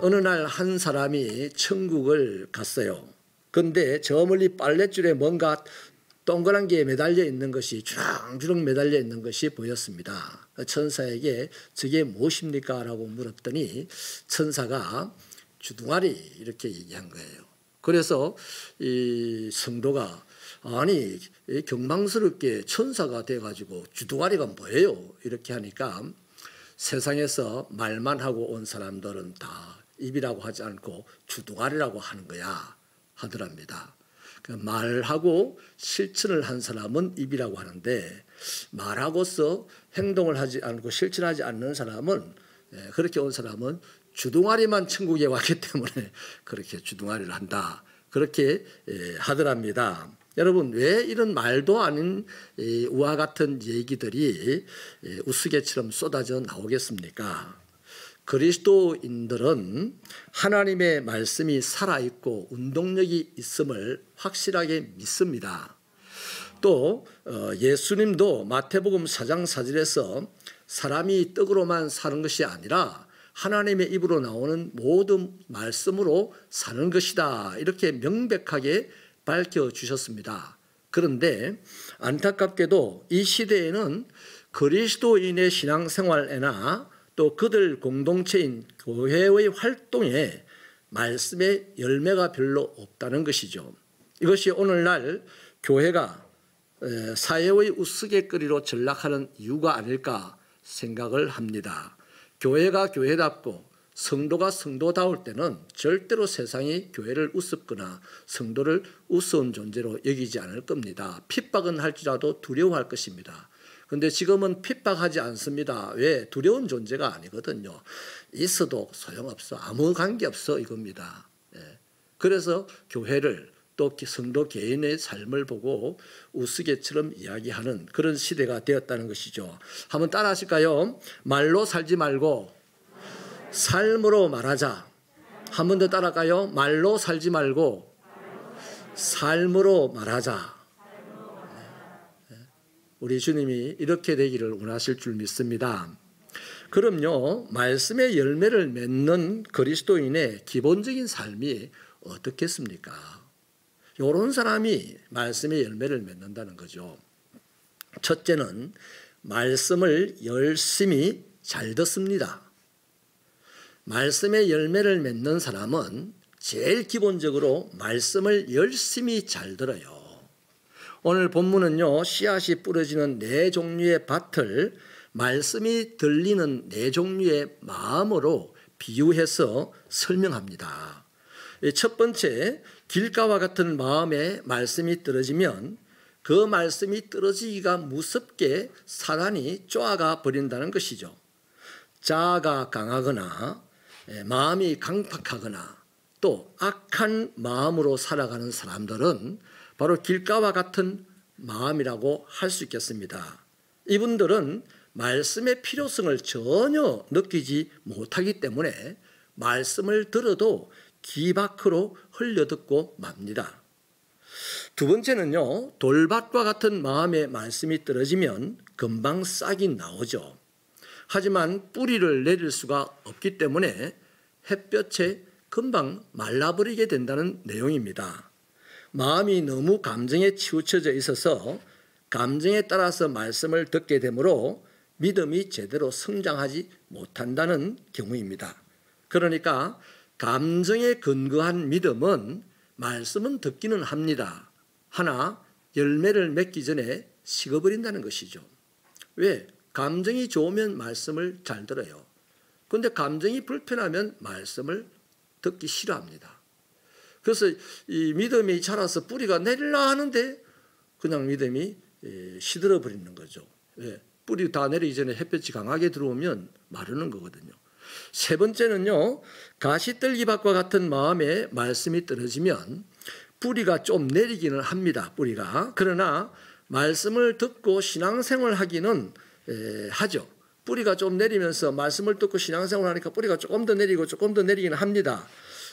어느 날 한 사람이 천국을 갔어요. 그런데 저 멀리 빨랫줄에 뭔가 동그란 게 매달려 있는 것이 주렁주렁 매달려 있는 것이 보였습니다. 천사에게 저게 무엇입니까? 라고 물었더니 천사가 주둥아리 이렇게 얘기한 거예요. 그래서 이 성도가 아니 경망스럽게 천사가 돼가지고 주둥아리가 뭐예요? 이렇게 하니까 세상에서 말만 하고 온 사람들은 다 입이라고 하지 않고 주둥아리라고 하는 거야 하더랍니다. 말하고 실천을 한 사람은 입이라고 하는데 말하고서 행동을 하지 않고 실천하지 않는 사람은 그렇게 온 사람은 주둥아리만 천국에 왔기 때문에 그렇게 주둥아리를 한다. 그렇게 하더랍니다. 여러분 왜 이런 말도 아닌 우와 같은 얘기들이 우스개처럼 쏟아져 나오겠습니까? 그리스도인들은 하나님의 말씀이 살아있고 운동력이 있음을 확실하게 믿습니다. 또 예수님도 마태복음 4장 4절에서 사람이 떡으로만 사는 것이 아니라 하나님의 입으로 나오는 모든 말씀으로 사는 것이다. 이렇게 명백하게 밝혀주셨습니다. 그런데 안타깝게도 이 시대에는 그리스도인의 신앙생활에나 또 그들 공동체인 교회의 활동에 말씀의 열매가 별로 없다는 것이죠. 이것이 오늘날 교회가 사회의 우스갯거리로 전락하는 이유가 아닐까 생각을 합니다. 교회가 교회답고 성도가 성도다울 때는 절대로 세상이 교회를 우습거나 성도를 우스운 존재로 여기지 않을 겁니다. 핍박은 할지라도 두려워할 것입니다. 그런데 지금은 핍박하지 않습니다. 왜? 두려운 존재가 아니거든요. 있어도 소용없어. 아무 관계없어 이겁니다. 그래서 교회를 또 성도 개인의 삶을 보고 우스개처럼 이야기하는 그런 시대가 되었다는 것이죠. 한번 따라 하실까요? 말로 살지 말고 삶으로 말하자. 한 번 더 따라갈까요? 말로 살지 말고 삶으로 말하자. 우리 주님이 이렇게 되기를 원하실 줄 믿습니다. 그럼요, 말씀의 열매를 맺는 그리스도인의 기본적인 삶이 어떻겠습니까? 이런 사람이 말씀의 열매를 맺는다는 거죠. 첫째는 말씀을 열심히 잘 듣습니다. 말씀의 열매를 맺는 사람은 제일 기본적으로 말씀을 열심히 잘 들어요. 오늘 본문은요, 씨앗이 뿌려지는 네 종류의 밭을 말씀이 들리는 네 종류의 마음으로 비유해서 설명합니다. 첫 번째, 길가와 같은 마음에 말씀이 떨어지면 그 말씀이 떨어지기가 무섭게 사단이 쪼아가 버린다는 것이죠. 자아가 강하거나 마음이 강팍하거나 또 악한 마음으로 살아가는 사람들은 바로 길가와 같은 마음이라고 할 수 있겠습니다. 이분들은 말씀의 필요성을 전혀 느끼지 못하기 때문에 말씀을 들어도 귀 밖으로 흘려듣고 맙니다. 두 번째는요, 돌밭과 같은 마음의 말씀이 떨어지면 금방 싹이 나오죠. 하지만 뿌리를 내릴 수가 없기 때문에 햇볕에 금방 말라버리게 된다는 내용입니다. 마음이 너무 감정에 치우쳐져 있어서 감정에 따라서 말씀을 듣게 되므로 믿음이 제대로 성장하지 못한다는 경우입니다. 그러니까 감정에 근거한 믿음은 말씀은 듣기는 합니다. 하나 열매를 맺기 전에 식어버린다는 것이죠. 왜? 감정이 좋으면 말씀을 잘 들어요. 그런데 감정이 불편하면 말씀을 듣기 싫어합니다. 그래서 이 믿음이 자라서 뿌리가 내리려 하는데 그냥 믿음이 시들어 버리는 거죠. 뿌리 다 내리기 전에 햇볕이 강하게 들어오면 마르는 거거든요. 세 번째는요, 가시떨기밭과 같은 마음에 말씀이 떨어지면 뿌리가 좀 내리기는 합니다. 뿌리가. 그러나 말씀을 듣고 신앙생활 하기는 하죠. 뿌리가 좀 내리면서 말씀을 듣고 신앙생활 하니까 뿌리가 조금 더 내리고 조금 더 내리기는 합니다.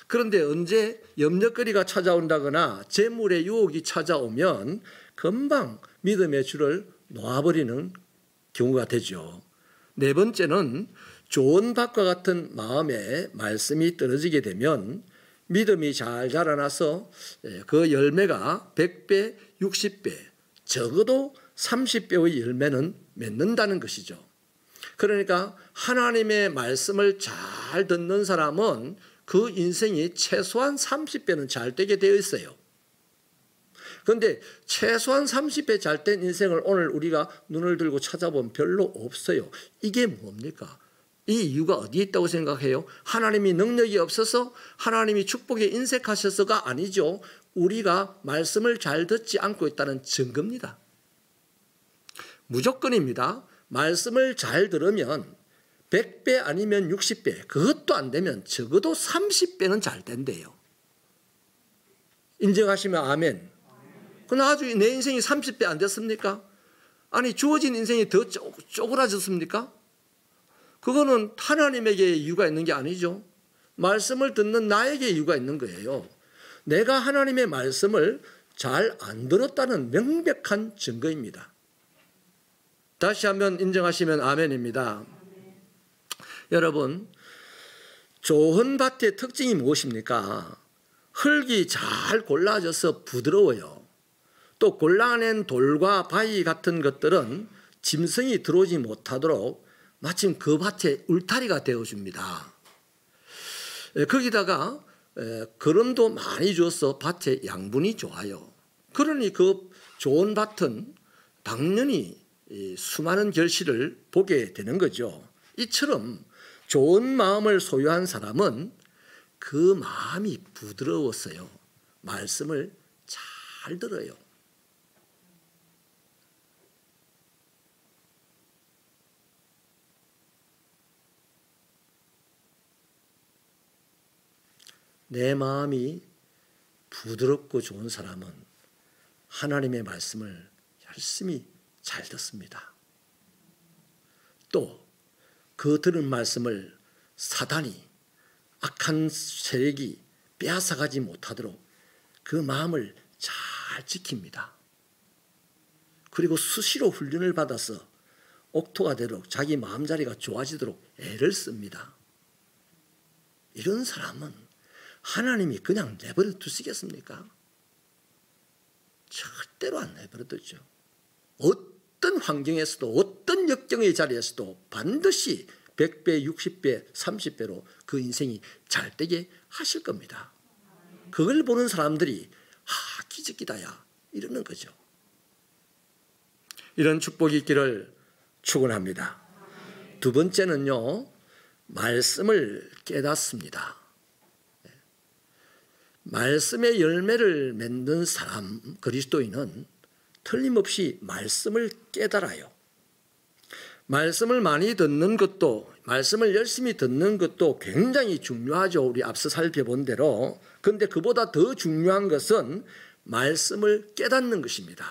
그런데 언제 염려거리가 찾아온다거나 재물의 유혹이 찾아오면 금방 믿음의 줄을 놓아버리는 경우가 되죠. 네 번째는 좋은 밭과 같은 마음에 말씀이 떨어지게 되면 믿음이 잘 자라나서 그 열매가 100배, 60배, 적어도 30배의 열매는 맺는다는 것이죠. 그러니까 하나님의 말씀을 잘 듣는 사람은 그 인생이 최소한 30배는 잘 되게 되어 있어요. 그런데 최소한 30배 잘 된 인생을 오늘 우리가 눈을 들고 찾아보면 별로 없어요. 이게 뭡니까? 이 이유가 어디에 있다고 생각해요? 하나님이 능력이 없어서 하나님이 축복에 인색하셔서가 아니죠. 우리가 말씀을 잘 듣지 않고 있다는 증거입니다. 무조건입니다. 말씀을 잘 들으면 100배 아니면 60배, 그것도 안 되면 적어도 30배는 잘 된대요. 인정하시면 아멘. 그러나 아주 내 인생이 30배 안 됐습니까? 아니 주어진 인생이 더 쪼그라졌습니까? 그거는 하나님에게 이유가 있는 게 아니죠. 말씀을 듣는 나에게 이유가 있는 거예요. 내가 하나님의 말씀을 잘 안 들었다는 명백한 증거입니다. 다시 한번 인정하시면 아멘입니다. 여러분, 좋은 밭의 특징이 무엇입니까? 흙이 잘 골라져서 부드러워요. 또 골라낸 돌과 바위 같은 것들은 짐승이 들어오지 못하도록 마침 그 밭에 울타리가 되어줍니다. 거기다가 거름도 많이 줘서 밭의 양분이 좋아요. 그러니 그 좋은 밭은 당연히 수많은 결실을 보게 되는 거죠. 이처럼 좋은 마음을 소유한 사람은 그 마음이 부드러웠어요. 말씀을 잘 들어요. 내 마음이 부드럽고 좋은 사람은 하나님의 말씀을 열심히 잘 듣습니다. 또 그 들은 말씀을 사단이, 악한 세력이 빼앗아가지 못하도록 그 마음을 잘 지킵니다. 그리고 수시로 훈련을 받아서 옥토가 되도록 자기 마음자리가 좋아지도록 애를 씁니다. 이런 사람은 하나님이 그냥 내버려 두시겠습니까? 절대로 안 내버려 두죠. 어떤 환경에서도 어떤 역경의 자리에서도 반드시 100배, 60배, 30배로 그 인생이 잘 되게 하실 겁니다. 그걸 보는 사람들이 기적이다야 이러는 거죠. 이런 축복이 있기를 축원합니다. 두 번째는요, 말씀을 깨닫습니다. 말씀의 열매를 맺는 사람, 그리스도인은 틀림없이 말씀을 깨달아요. 말씀을 많이 듣는 것도, 말씀을 열심히 듣는 것도 굉장히 중요하죠. 우리 앞서 살펴본 대로. 그런데 그보다 더 중요한 것은 말씀을 깨닫는 것입니다.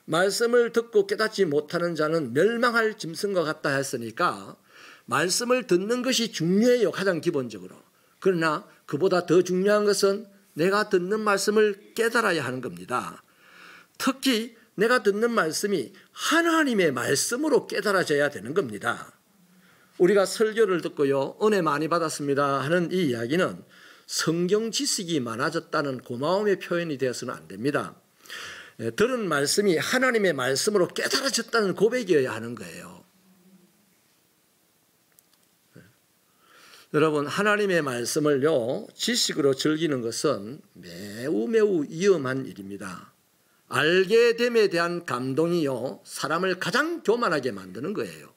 말씀을 듣고 깨닫지 못하는 자는 멸망할 짐승과 같다 했으니까 말씀을 듣는 것이 중요해요. 가장 기본적으로. 그러나 그보다 더 중요한 것은 내가 듣는 말씀을 깨달아야 하는 겁니다. 특히 내가 듣는 말씀이 하나님의 말씀으로 깨달아져야 되는 겁니다. 우리가 설교를 듣고요, 은혜 많이 받았습니다 하는 이 이야기는 성경 지식이 많아졌다는 고마움의 표현이 되어서는 안 됩니다. 들은 말씀이 하나님의 말씀으로 깨달아졌다는 고백이어야 하는 거예요. 여러분, 하나님의 말씀을요, 지식으로 즐기는 것은 매우 위험한 일입니다. 알게 됨에 대한 감동이요, 사람을 가장 교만하게 만드는 거예요.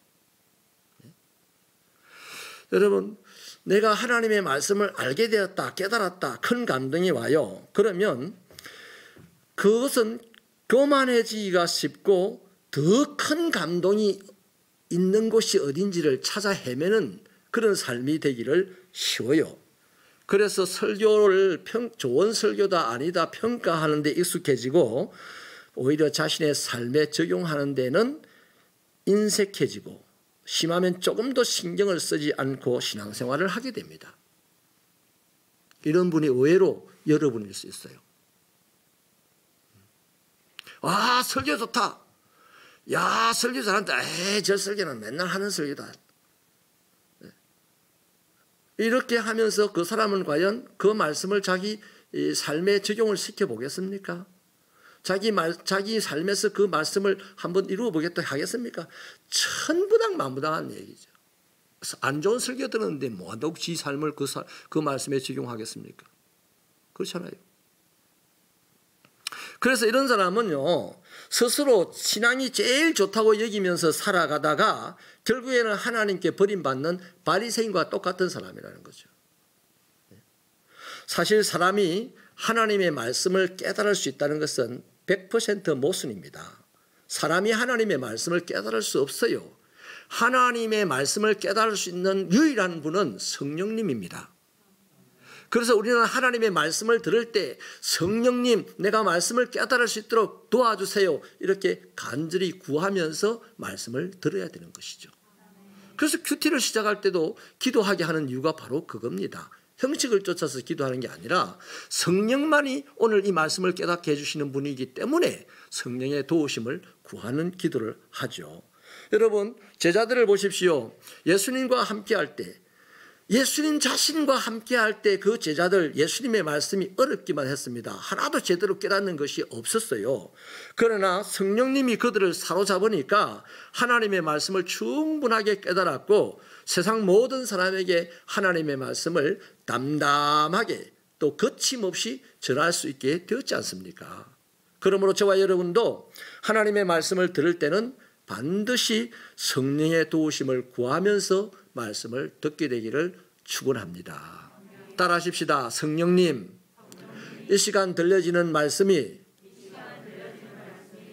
여러분, 내가 하나님의 말씀을 알게 되었다, 깨달았다, 큰 감동이 와요. 그러면 그것은 교만해지기가 쉽고 더 큰 감동이 있는 곳이 어딘지를 찾아 헤매는 그런 삶이 되기를 쉬워요. 그래서 설교를 좋은 설교다 아니다 평가하는 데 익숙해지고 오히려 자신의 삶에 적용하는 데는 인색해지고 심하면 조금 더 신경을 쓰지 않고 신앙생활을 하게 됩니다. 이런 분이 의외로 여러분일 수 있어요. 아, 설교 좋다. 야, 설교 잘한다. 저 설교는 맨날 하는 설교다. 이렇게 하면서 그 사람은 과연 그 말씀을 자기 삶에 적용을 시켜보겠습니까? 자기 삶에서 그 말씀을 한번 이루어보겠다 하겠습니까? 천부당 만부당한 얘기죠. 안 좋은 설교 들었는데 뭐하다고 지 삶을 그 말씀에 적용하겠습니까? 그렇잖아요. 그래서 이런 사람은요, 스스로 신앙이 제일 좋다고 여기면서 살아가다가 결국에는 하나님께 버림받는 바리새인과 똑같은 사람이라는 거죠. 사실 사람이 하나님의 말씀을 깨달을 수 있다는 것은 100% 모순입니다. 사람이 하나님의 말씀을 깨달을 수 없어요. 하나님의 말씀을 깨달을 수 있는 유일한 분은 성령님입니다. 그래서 우리는 하나님의 말씀을 들을 때 성령님, 내가 말씀을 깨달을 수 있도록 도와주세요, 이렇게 간절히 구하면서 말씀을 들어야 되는 것이죠. 그래서 큐티를 시작할 때도 기도하게 하는 이유가 바로 그겁니다. 형식을 쫓아서 기도하는 게 아니라 성령만이 오늘 이 말씀을 깨닫게 해주시는 분이기 때문에 성령의 도우심을 구하는 기도를 하죠. 여러분, 제자들을 보십시오. 예수님과 함께할 때, 예수님 자신과 함께할 때 그 제자들, 예수님의 말씀이 어렵기만 했습니다. 하나도 제대로 깨닫는 것이 없었어요. 그러나 성령님이 그들을 사로잡으니까 하나님의 말씀을 충분하게 깨달았고 세상 모든 사람에게 하나님의 말씀을 담담하게 또 거침없이 전할 수 있게 되었지 않습니까? 그러므로 저와 여러분도 하나님의 말씀을 들을 때는 반드시 성령의 도우심을 구하면서 말씀을 듣게 되기를 축원합니다. 따라하십시다. 성령님, 이 시간 들려지는 말씀이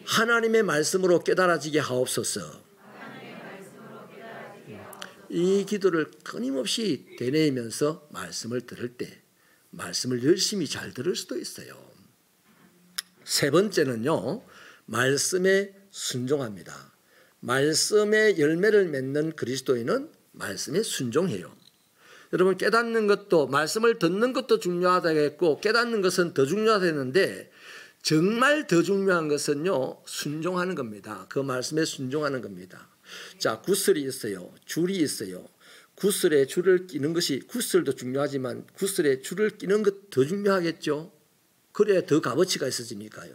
하나님의 말씀으로 깨달아지게 하옵소서. 이 기도를 끊임없이 되뇌이면서 말씀을 들을 때 말씀을 열심히 잘 들을 수도 있어요. 세 번째는요, 말씀에 순종합니다. 말씀의 열매를 맺는 그리스도인은 말씀에 순종해요. 여러분, 깨닫는 것도, 말씀을 듣는 것도 중요하다고 했고 깨닫는 것은 더 중요하다 했는데 정말 더 중요한 것은요, 순종하는 겁니다. 그 말씀에 순종하는 겁니다. 자, 구슬이 있어요. 줄이 있어요. 구슬에 줄을 끼는 것이, 구슬도 중요하지만 구슬에 줄을 끼는 것 더 중요하겠죠. 그래야 더 값어치가 있어지니까요.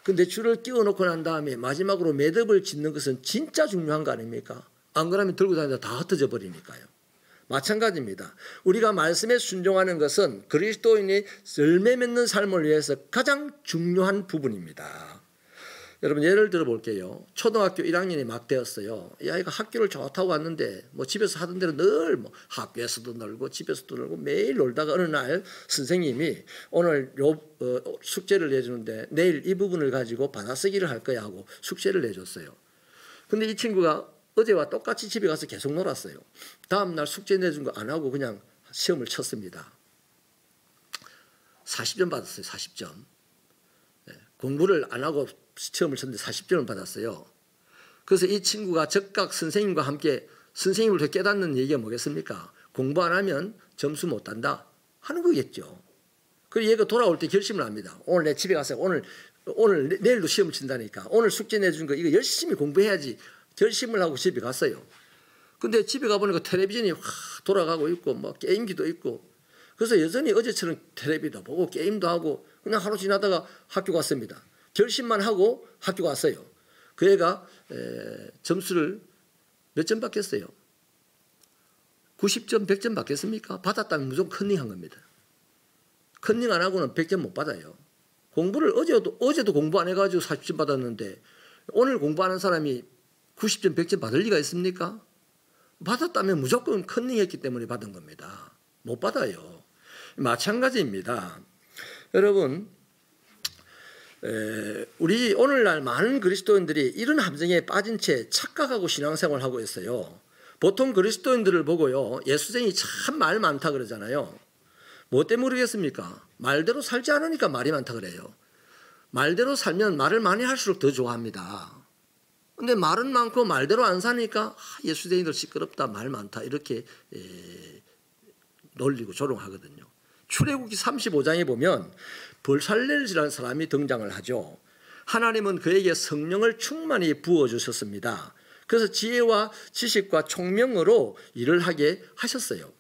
근데 줄을 끼워놓고 난 다음에 마지막으로 매듭을 짓는 것은 진짜 중요한 거 아닙니까? 안 그러면 들고 다니다 다 흩어져 버리니까요. 마찬가지입니다. 우리가 말씀에 순종하는 것은 그리스도인이 열매 맺는 삶을 위해서 가장 중요한 부분입니다. 여러분, 예를 들어 볼게요. 초등학교 1학년이 막 되었어요. 이 아이가 학교를 좋다고 왔는데 뭐 집에서 하던 대로 늘 뭐 학교에서도 놀고 집에서도 놀고 매일 놀다가 어느 날 선생님이 오늘 숙제를 내주는데 내일 이 부분을 가지고 받아쓰기를 할 거야 하고 숙제를 내줬어요. 근데 이 친구가 어제와 똑같이 집에 가서 계속 놀았어요. 다음 날 숙제 내준 거 안 하고 그냥 시험을 쳤습니다. 40점 받았어요. 40점. 공부를 안 하고 시험을 쳤는데 40점을 받았어요. 그래서 이 친구가 즉각 선생님과 함께 선생님을 깨닫는 얘기가 뭐겠습니까? 공부 안 하면 점수 못 딴다 하는 거겠죠. 그리고 얘가 돌아올 때 결심을 합니다. 오늘 내 집에 가서 오늘 내일도 시험을 친다니까 오늘 숙제 내준 거 이거 열심히 공부해야지 결심을 하고 집에 갔어요. 근데 집에 가보니까 텔레비전이 확 돌아가고 있고 뭐 게임기도 있고 그래서 여전히 어제처럼 텔레비도 보고 게임도 하고 그냥 하루 지나다가 학교 갔습니다. 결심만 하고 학교 갔어요. 그 애가 점수를 몇 점 받겠어요? 90점, 100점 받겠습니까? 받았다면 무조건 컨닝한 겁니다. 컨닝 안 하고는 100점 못 받아요. 공부를 어제도 공부 안 해가지고 40점 받았는데 오늘 공부하는 사람이 90점, 100점 받을 리가 있습니까? 받았다면 무조건 컨닝했기 때문에 받은 겁니다. 못 받아요. 마찬가지입니다. 여러분, 우리 오늘날 많은 그리스도인들이 이런 함정에 빠진 채 착각하고 신앙생활을 하고 있어요. 보통 그리스도인들을 보고요, 예수쟁이 참 말 많다 그러잖아요. 뭐 때문에 그러겠습니까? 말대로 살지 않으니까 말이 많다 그래요. 말대로 살면 말을 많이 할수록 더 좋아합니다. 근데 말은 많고 말대로 안 사니까 예수쟁이들 시끄럽다, 말 많다 이렇게 놀리고 조롱하거든요. 출애굽기 35장에 보면 벌살렐이라는 사람이 등장을 하죠. 하나님은 그에게 성령을 충만히 부어주셨습니다. 그래서 지혜와 지식과 총명으로 일을 하게 하셨어요.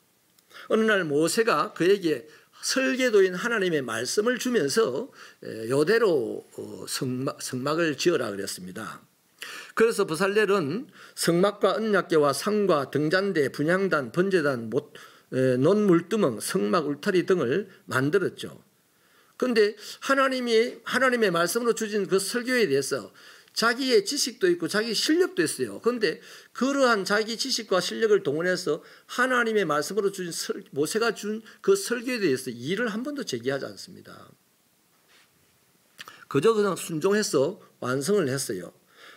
어느 날 모세가 그에게 설계도인 하나님의 말씀을 주면서 이대로 성막을 지으라 그랬습니다. 그래서 브살렐은 성막과 언약궤와 상과 등잔대, 분향단, 번제단, 논물두멍, 성막 울타리 등을 만들었죠. 그런데 하나님의 말씀으로 주신 그 설교에 대해서 자기의 지식도 있고 자기 실력도 있어요. 그런데 그러한 자기 지식과 실력을 동원해서 하나님의 말씀으로 주신 모세가 준 그 설교에 대해서 이의를 한 번도 제기하지 않습니다. 그저 그냥 순종해서 완성을 했어요.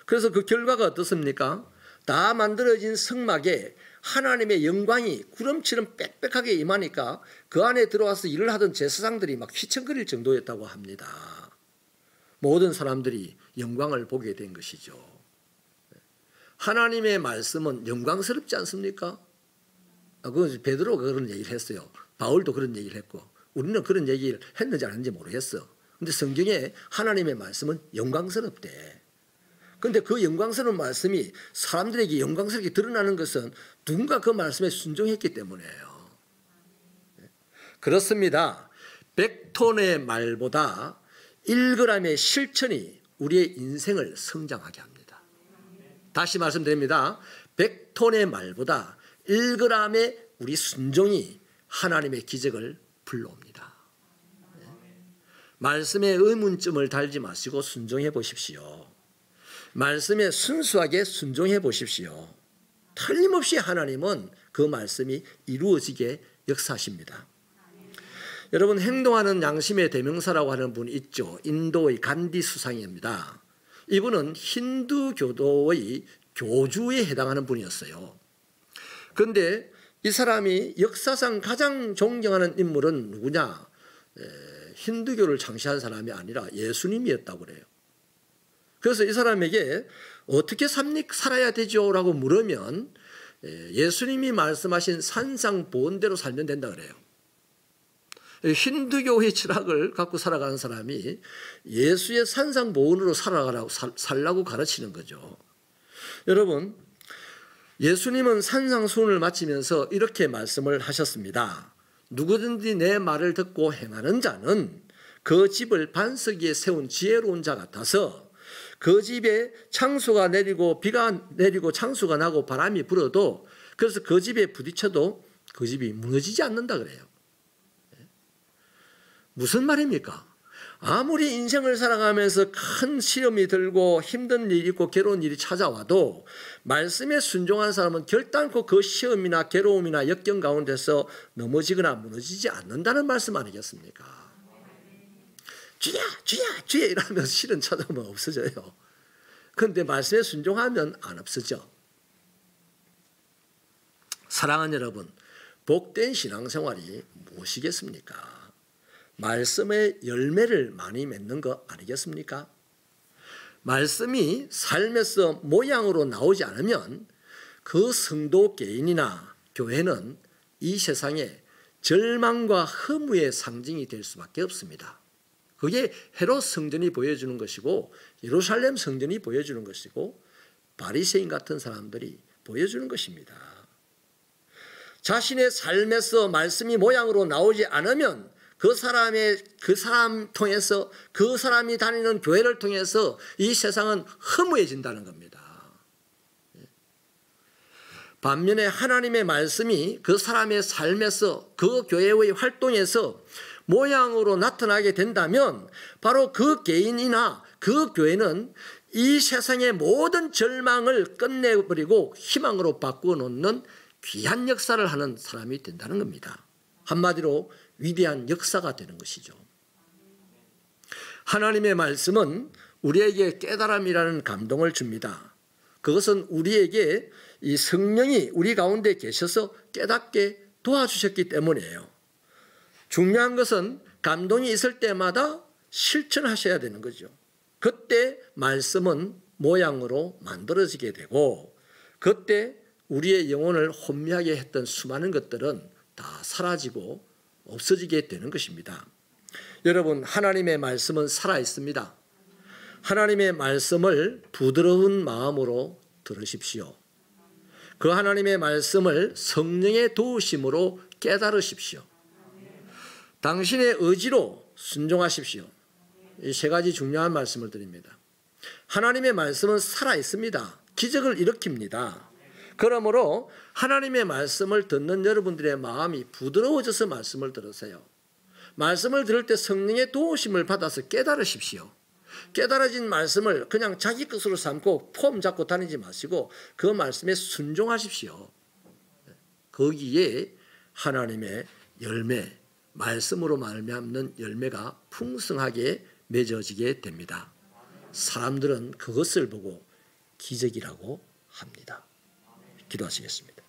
그래서 그 결과가 어떻습니까? 다 만들어진 성막에 하나님의 영광이 구름처럼 빽빽하게 임하니까 그 안에 들어와서 일을 하던 제사장들이 막 휘청거릴 정도였다고 합니다. 모든 사람들이 영광을 보게 된 것이죠. 하나님의 말씀은 영광스럽지 않습니까? 베드로가 그런 얘기를 했어요. 바울도 그런 얘기를 했고 우리는 그런 얘기를 했는지 안 했는지 모르겠어. 근데 성경에 하나님의 말씀은 영광스럽대. 그런데 그 영광스러운 말씀이 사람들에게 영광스럽게 드러나는 것은 누군가 그 말씀에 순종했기 때문이에요. 그렇습니다. 100톤의 말보다 1g의 실천이 우리의 인생을 성장하게 합니다. 다시 말씀드립니다. 100톤의 말보다 1g의 우리 순종이 하나님의 기적을 불러옵니다. 말씀에 의문점을 달지 마시고 순종해 보십시오. 말씀에 순수하게 순종해 보십시오. 틀림없이 하나님은 그 말씀이 이루어지게 역사하십니다. 여러분, 행동하는 양심의 대명사라고 하는 분이 있죠. 인도의 간디 수상입니다. 이분은 힌두교도의 교주에 해당하는 분이었어요. 그런데 이 사람이 역사상 가장 존경하는 인물은 누구냐? 힌두교를 창시한 사람이 아니라 예수님이었다고 그래요. 그래서 이 사람에게 어떻게 살아야 되죠? 라고 물으면 예수님이 말씀하신 산상보온대로 살면 된다 그래요. 힌두교의 철학을 갖고 살아가는 사람이 예수의 산상보온으로 살라고 가르치는 거죠. 여러분, 예수님은 산상수훈을 마치면서 이렇게 말씀을 하셨습니다. 누구든지 내 말을 듣고 행하는 자는 그 집을 반석 위에 세운 지혜로운 자 같아서 그 집에 창수가 내리고 비가 내리고 창수가 나고 바람이 불어도 그래서 그 집에 부딪혀도 그 집이 무너지지 않는다 그래요. 무슨 말입니까? 아무리 인생을 살아가면서 큰 시험이 들고 힘든 일이 있고 괴로운 일이 찾아와도 말씀에 순종한 사람은 결단코 그 시험이나 괴로움이나 역경 가운데서 넘어지거나 무너지지 않는다는 말씀 아니겠습니까? 주야 주야 주야 이러면서 실은 찾아오면 없어져요. 그런데 말씀에 순종하면 안 없어져. 사랑하는 여러분, 복된 신앙생활이 무엇이겠습니까? 말씀의 열매를 많이 맺는 거 아니겠습니까? 말씀이 삶에서 모양으로 나오지 않으면 그 성도 개인이나 교회는 이 세상에 절망과 허무의 상징이 될 수밖에 없습니다. 그게 헤롯 성전이 보여주는 것이고 예루살렘 성전이 보여주는 것이고 바리새인 같은 사람들이 보여주는 것입니다. 자신의 삶에서 말씀이 모양으로 나오지 않으면 그 사람 통해서 그 사람이 다니는 교회를 통해서 이 세상은 허무해진다는 겁니다. 반면에 하나님의 말씀이 그 사람의 삶에서 그 교회의 활동에서 모양으로 나타나게 된다면 바로 그 개인이나 그 교회는 이 세상의 모든 절망을 끝내버리고 희망으로 바꾸어 놓는 귀한 역사를 하는 사람이 된다는 겁니다. 한마디로 위대한 역사가 되는 것이죠. 하나님의 말씀은 우리에게 깨달음이라는 감동을 줍니다. 그것은 우리에게 이 성령이 우리 가운데 계셔서 깨닫게 도와주셨기 때문이에요. 중요한 것은 감동이 있을 때마다 실천하셔야 되는 거죠. 그때 말씀은 모양으로 만들어지게 되고 그때 우리의 영혼을 혼미하게 했던 수많은 것들은 다 사라지고 없어지게 되는 것입니다. 여러분, 하나님의 말씀은 살아있습니다. 하나님의 말씀을 부드러운 마음으로 들으십시오. 그 하나님의 말씀을 성령의 도우심으로 깨달으십시오. 당신의 의지로 순종하십시오. 이 세 가지 중요한 말씀을 드립니다. 하나님의 말씀은 살아 있습니다. 기적을 일으킵니다. 그러므로 하나님의 말씀을 듣는 여러분들의 마음이 부드러워져서 말씀을 들으세요. 말씀을 들을 때 성령의 도우심을 받아서 깨달으십시오. 깨달아진 말씀을 그냥 자기 것으로 삼고 폼 잡고 다니지 마시고 그 말씀에 순종하십시오. 거기에 하나님의 열매, 말씀으로 말미암는 열매가 풍성하게 맺어지게 됩니다. 사람들은 그것을 보고 기적이라고 합니다. 기도하시겠습니다.